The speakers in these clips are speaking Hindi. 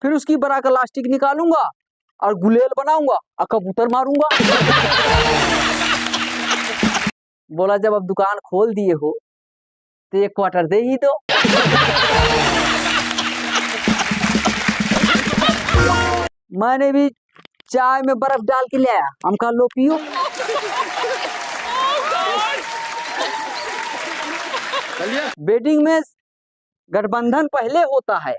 फिर उसकी बड़ा का लास्टिक निकालूंगा और गुलेल बनाऊंगा और कबूतर मारूंगा। बोला जब अब दुकान खोल दिए हो तो एक क्वार्टर दे ही दो। मैंने भी चाय में बर्फ डाल के ले आया, हम कहा लो पियो। वेडिंग में गठबंधन पहले होता है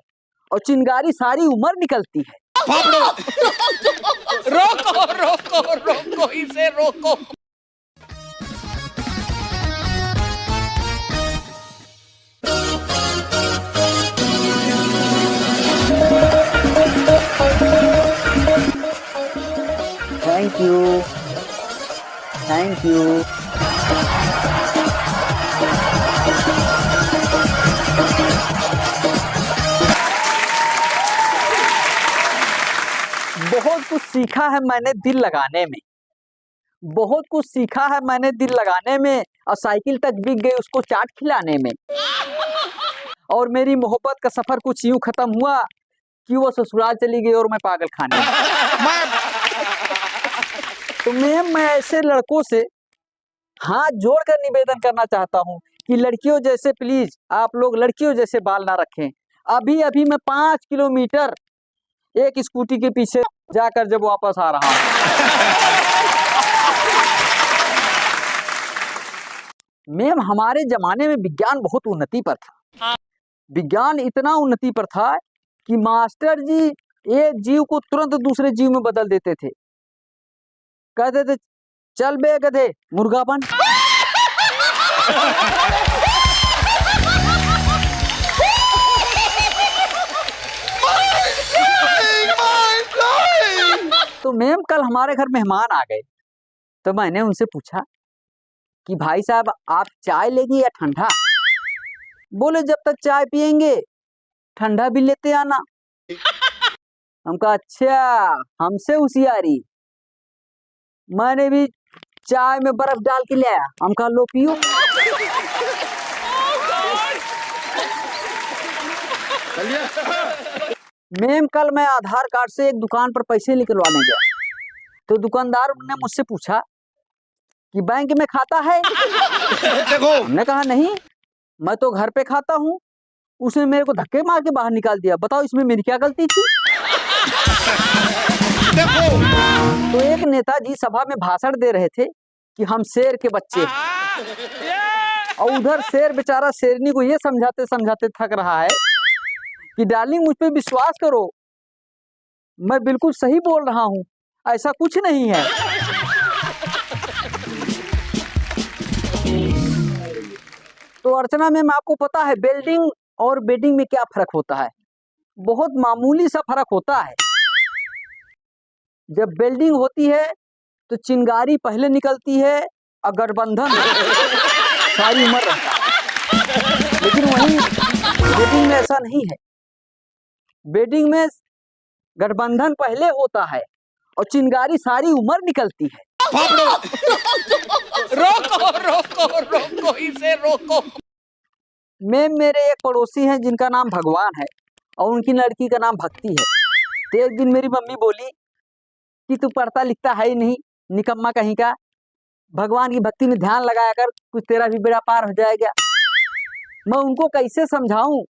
और चिंगारी सारी उम्र निकलती है। रोको रोको रोको इसे रोको। Thank you, thank you. बहुत कुछ सीखा है मैंने दिल लगाने में, बहुत कुछ सीखा है मैंने दिल लगाने में, और साइकिल तक बिक गई उसको चाट खिलाने में। और मेरी मोहब्बत का सफर कुछ यूं खत्म हुआ कि वो ससुराल चली गई और मैं पागल खाने में। तो मैं ऐसे लड़कों से हाथ जोड़कर निवेदन करना चाहता हूं कि लड़कियों जैसे प्लीज आप लोग लड़कियों जैसे बाल ना रखें। अभी अभी मैं 5 किलोमीटर एक स्कूटी के पीछे जाकर जब वापस आ रहा हूं। मैम हमारे जमाने में विज्ञान बहुत उन्नति पर था। विज्ञान इतना उन्नति पर था कि मास्टर जी एक जीव को तुरंत दूसरे जीव में बदल देते थे। कहते थे चल बे गधे मुर्गा बन। तो मैम कल हमारे घर मेहमान आ गए तो मैंने उनसे पूछा कि भाई साहब आप चाय लेंगे या ठंडा। बोले जब तक चाय पियेंगे ठंडा भी लेते आना। हम कहा अच्छा हमसे होशियारी। मैंने भी चाय में बर्फ डाल के ले आया, हम कहा लो पियो। मैम कल मैं आधार कार्ड से एक दुकान पर पैसे निकलवाने गया तो दुकानदार ने मुझसे पूछा कि बैंक में खाता है। हमने कहा नहीं मैं तो घर पे खाता हूँ। उसने मेरे को धक्के मार के बाहर निकाल दिया। बताओ इसमें मेरी क्या गलती थी। तो एक नेताजी सभा में भाषण दे रहे थे कि हम शेर के बच्चे हैं, और उधर शेर बेचारा शेरनी को ये समझाते समझाते थक रहा है कि डार्लिंग मुझ पे विश्वास करो मैं बिल्कुल सही बोल रहा हूँ, ऐसा कुछ नहीं है। तो अर्चना मैम आपको पता है बिल्डिंग और बेडिंग में क्या फर्क होता है? बहुत मामूली सा फर्क होता है। जब बिल्डिंग होती है तो चिंगारी पहले निकलती है और गठबंधन सारी उम्र रहता है। लेकिन वहीं बेडिंग में ऐसा नहीं है। बेडिंग में गठबंधन पहले होता है और चिंगारी सारी उम्र निकलती है। रोको रोको रोको इसे रोको। मैम मेरे एक पड़ोसी हैं जिनका नाम भगवान है और उनकी लड़की का नाम भक्ति है। तो एक दिन मेरी मम्मी बोली कि तू पढ़ता लिखता है ही नहीं, निकम्मा कहीं का, भगवान की भक्ति में ध्यान लगाया कर, कुछ तेरा भी बेड़ा पार हो जाएगा। मैं उनको कैसे समझाऊं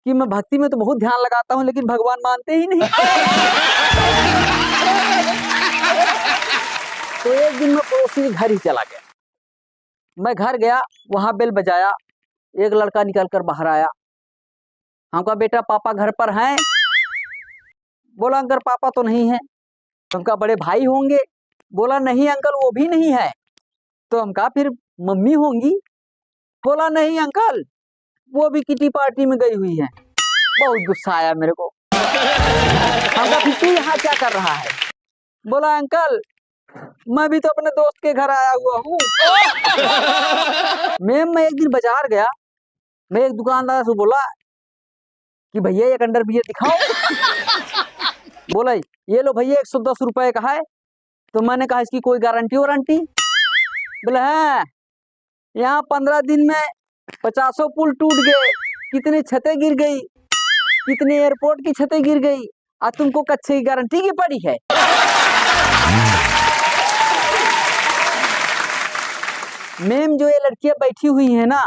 कि मैं भक्ति में तो बहुत ध्यान लगाता हूं लेकिन भगवान मानते ही नहीं। तो एक दिन मैं पड़ोसी के घर ही चला गया। मैं घर गया, वहां बेल बजाया, एक लड़का निकल कर बाहर आया। हम कहा बेटा पापा घर पर हैं? बोला अंकल पापा तो नहीं है। तो हम कहा बड़े भाई होंगे? बोला नहीं अंकल वो भी नहीं है। तो हम कहा फिर मम्मी होंगी? बोला नहीं अंकल वो भी किटी पार्टी में गई हुई है। बहुत गुस्सा आया मेरे को। हम कहा फिर तू यहाँ क्या कर रहा है? बोला अंकल मैं भी तो अपने दोस्त के घर आया हुआ हूँ। मैम मैं एक दिन बाजार गया, मैं एक दुकानदार से बोला कि भैया एक अंडर बियर दिखाओ। बोला ये लो भैया 110 रुपए का है। तो मैंने कहा इसकी कोई गारंटी वारंटी? बोले है यहाँ 15 दिन में 50 पुल टूट गए, कितनी छतें गिर गई। कितने एयरपोर्ट की छतें गिर गई और तुमको कच्चे की गारंटी की पड़ी है। मैम जो ये लड़कियां बैठी हुई है ना,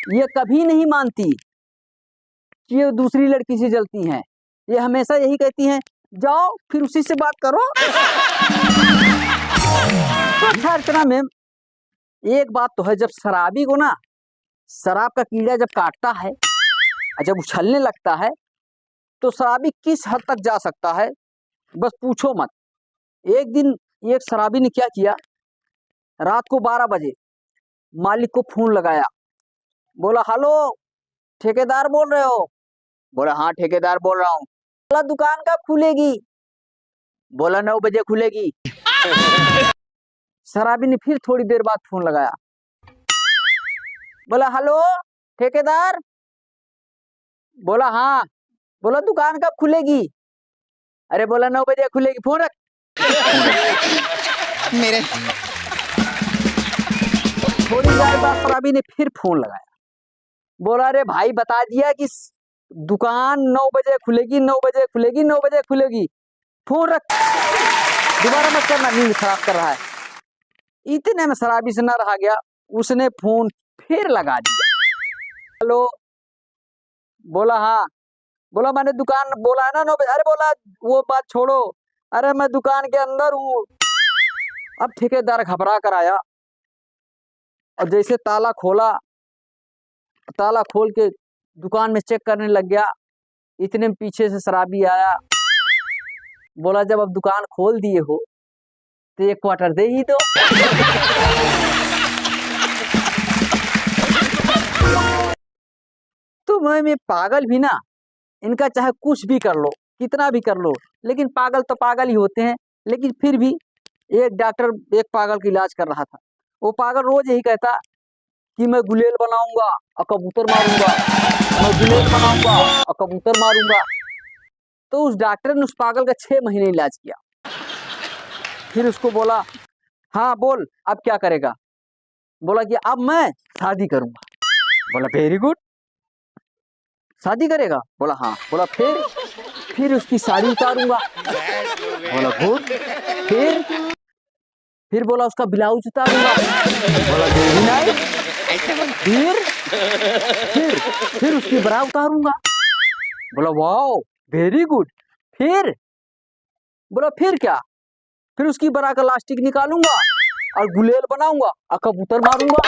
ये कभी नहीं मानती कि ये दूसरी लड़की से जलती हैं। ये हमेशा यही कहती हैं, जाओ फिर उसी से बात करो। तो अच्छा अर्चना मैम, एक बात तो है, जब शराबी को ना शराब का कीड़ा जब काटता है और जब उछलने लगता है तो शराबी किस हद तक जा सकता है, बस पूछो मत। एक दिन एक शराबी ने क्या किया, रात को 12 बजे मालिक को फोन लगाया, बोला हेलो ठेकेदार बोल रहे हो? बोला हाँ ठेकेदार बोल रहा हूँ। बोला दुकान कब खुलेगी? बोला 9 बजे खुलेगी। शराबी ने फिर थोड़ी देर बाद फोन लगाया, बोला हेलो ठेकेदार? बोला हाँ। बोला दुकान कब खुलेगी? अरे बोला 9 बजे खुलेगी, फोन रख। मेरे थोड़ी देर बाद शराबी ने फिर फोन लगाया, बोला अरे भाई बता दिया कि दुकान 9 बजे खुलेगी, 9 बजे खुलेगी, 9 बजे खुलेगी, फोन रख, दोबारा मत करना, नींद खराब कर रहा है। इतने में शराबी से न रहा गया, उसने फोन फिर लगा दिया, हेलो? बोला हाँ। बोला मैंने दुकान बोला है ना 9 बजे। अरे बोला वो बात छोड़ो, अरे मैं दुकान के अंदर हूँ। अब ठेकेदार घबरा कर आया और जैसे ताला खोला, ताला खोल के दुकान में चेक करने लग गया, इतने में पीछे से शराबी आया, बोला जब अब दुकान खोल दिए हो तो 1 क्वार्टर दे ही दो। तो मैं पागल भी ना, इनका चाहे कुछ भी कर लो, कितना भी कर लो, लेकिन पागल तो पागल ही होते हैं। लेकिन फिर भी एक डॉक्टर एक पागल का इलाज कर रहा था, वो पागल रोज यही कहता कि मैं गुलेल बनाऊंगा और कबूतर मारूंगा, मैं गुलेल बनाऊंगा और कबूतर मारूंगा। तो उस डॉक्टर ने उस पागल का 6 महीने इलाज किया। फिर उसको बोला हाँ बोल अब क्या करेगा? बोला कि अब मैं शादी करूंगा। बोला वेरी गुड, शादी करेगा? बोला हाँ। बोला फिर उसकी साड़ी उतारूंगा। बोला गुड। फिर बोला उसका ब्लाउज उतारूंगा। बोला वेरी नाइस। फिर उसकी बरा उतारूंगा। बोला वाओ वेरी गुड। फिर बोला फिर क्या? फिर उसकी बरा का लास्टिक निकालूंगा और गुलेल बनाऊंगा और कबूतर मारूंगा।